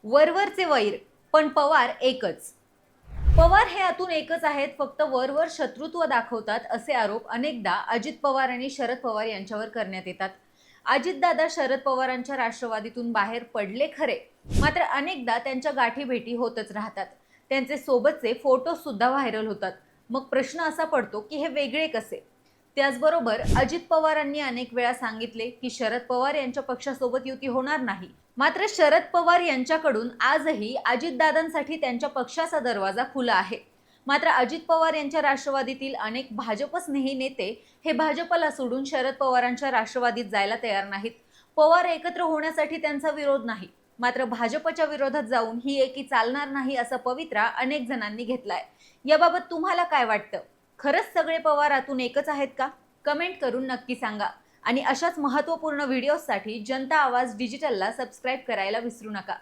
वरवरचे वैर पण पवार एकच. पवार हे आतून एकच आहेत, फक्त वरवर शत्रुत्व दाखवतात असे आरोप अनेकदा अजित पवार आणि शरद पवार यांच्यावर करण्यात येतात. अजितदादा शरद पवारांच्या राष्ट्रवादीतून बाहेर पडले खरे, मात्र अनेकदा त्यांच्या गाठीभेटी होतच राहतात. त्यांचे सोबतचे फोटो सुद्धा व्हायरल होतात. मग प्रश्न असा पडतो की हे वेगळे कसे? त्याचबरोबर अजित पवारांनी अनेक वेळा सांगितले की शरद पवार यांच्या पक्षासोबत युती होणार नाही. मात्र शरद पवार यांच्याकडून आजही अजितदादांसाठी त्यांच्या पक्षाचा दरवाजा खुला आहे. मात्र अजित पवार यांच्या राष्ट्रवादीतील अनेक भाजप स्नेही नेते हे भाजपला सोडून शरद पवारांच्या राष्ट्रवादीत जायला तयार नाहीत. पवार एकत्र होण्यासाठी त्यांचा विरोध नाही, मात्र भाजपच्या विरोधात जाऊन ही एकी चालणार नाही असा पवित्रा अनेक जणांनी घेतलाय. याबाबत तुम्हाला काय वाटतं? खरंच सगळे पवार आतून एकच आहेत का? कमेंट करून नक्की सांगा. आणि अशाच महत्त्वपूर्ण व्हिडिओसाठी जनता आवाज डिजिटलला सबस्क्राईब करायला विसरू नका.